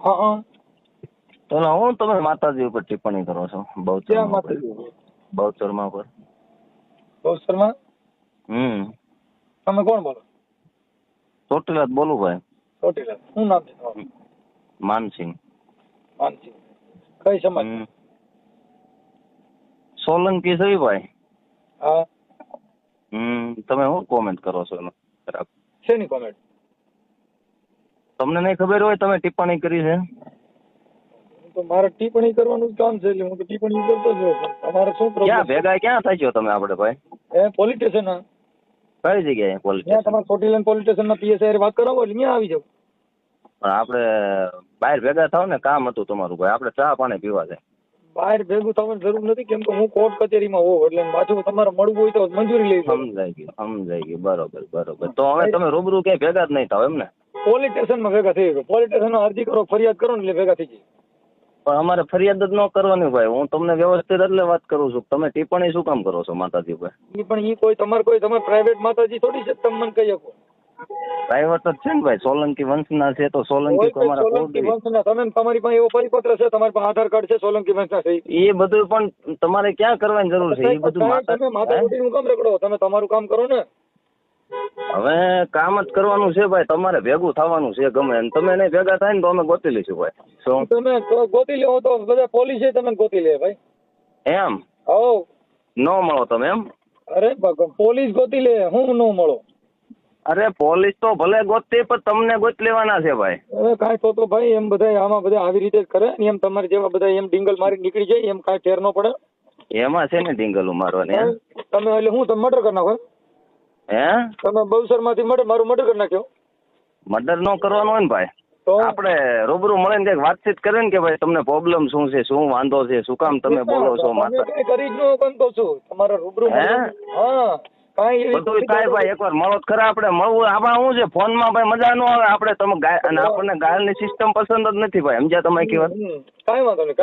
હા હા. તો હું તમે માતાજી ઉપર ટિપ્પણી કરો છો ક્યાં માતાજી? બહુચરમાં પર? બહુચરમાં? તમે કોણ બોલો? ચોટીલા જ બોલું ભાઈ. ચોટીલા. શું નામ છે તમારું? માનસિંહ. માનસિંહ. કઈ સમાજ? સોલંકી છે ભાઈ. હા. તમે શું કોમેન્ટ કરો છો એનો? શેની કોમેન્ટ? તમને નહીં ખબર હોય તમે ટિપ્પણી કરી છે? તો મારે ટિપ્પણી કરવાનું કામ છે એટલે હું તો ટિપ્પણી કરતો જ હોઉં. તમારે શું પ્રોબ્લેમ? ક્યાં ભેગા ક્યાં થાય છો તમે આપણે ભાઈ? Police station. કઈ જગ્યાએ પોલીસ ત્યાં સ્ટેશન? તમારે ચોટીલા પોલીસ સ્ટેશન ના પીએસઆઈ વાત કરાવો એટલે ત્યાં આવી જાવ. પણ આપણે બહાર ભેગા થાવ ને, કામ હતું તમારું ભાઈ, આપણે ચા પાણી પીવા છે. બહાર ભેગું થવાની જરૂર નથી, કેમ કે હું કોર્ટ કચેરીમાં હોઉં એટલે પાછું તમારે મળવું હોય તો મંજૂરી લેવી પડે. સમજાઈ ગયું બરોબર બરોબર. તો હવે તમે રૂબરૂ ક્યાંય ભેગા જ નહીં થાવ એમ ને? પોલીસ સ્ટેશનમાં ભેગા થઈ ગયો. પોલીસ સ્ટેશનમાં અરજી કરો, ફરિયાદ કરો ને એટલે ભેગા થઈ જાય. પણ અમારે ફરિયાદ જ ન કરવાની ભાઈ. હું તમને વ્યવસ્થિત એટલે વાત કરું છું. તમે ટિપ્પણી શું કામ કરો છો માતાજી ઉપર? પણ ઈ કોઈ તમારે પ્રાઇવેટ માતાજી થોડી છે તમે મને કહી શકો. પ્રાઇવેટ જ છે ને ભાઈ. સોલંકી વંશના છે તો સોલંકી તમારા સોલંકી વંશના તમે તમારી પાસે એવો પરિપત્ર છે, તમારી પાસે આધાર કાર્ડ છે સોલંકી વંશના છે? એ બધું પણ તમારે ક્યાં કરવાની જરૂર છે? એ બધું તમે માતાજીનું કામ રખડો, તમે તમારું કામ કરો ને. હવે કામ જ કરવાનું છે ભાઈ. તમારે ભેગું થવાનું છે ગમે એમ. તમે નહીં ભેગા થાય ને તો અમે ગોતી લઈશું ભાઈ. શું તમે ગોતી લેવો તો બધા પોલીસે તમે ગોતી લે ભાઈ. એમ? હો ન મળો તમે એમ? અરે પોલીસ ગોતી લે, હું ન મળો? અરે પોલીસ તો ભલે ગોતતી પણ તમને ગોત લેવાના છે ભાઈ. હવે કાંઈ તો ભાઈ એમ બધા આમાં બધા આવી રીતે જ કરે ને, એમ તમારે જેવા બધા એમ ડિંગલ મારી નીકળી જાય એમ કાંઈ ફેર ન પડે. એમાં છે ને ડિંગલું મારવાની? તમે એટલે હું તમે મર્ડર કરી નાખો? હે? તમે બહુસરમાંથી મારું મર્ડર કરી નાખ્યો? મર્ડર ન કરવાનું હોય ને ભાઈ. તો આપણે રૂબરૂ મળીને કંઈક વાતચીત કરે ને કે ભાઈ તમને પ્રોબ્લેમ શું છે, શું વાંધો છે, શું કામ તમે બોલો છો માતા? કઈ કરી જ ન બનતો છું તમારા રૂબરૂ. હા કાંઈ બધું કાંઈ ભાઈ એકવાર મળો જ ખરા. આપણે મળવું આમાં શું છે, ફોનમાં ભાઈ મજા ન આવે. આપણે તમે અને આપણને ગાયલની સિસ્ટમ પસંદ જ નથી ભાઈ. સમજ્યા તમે? કહેવાય કાંઈ વાંધો નહીં.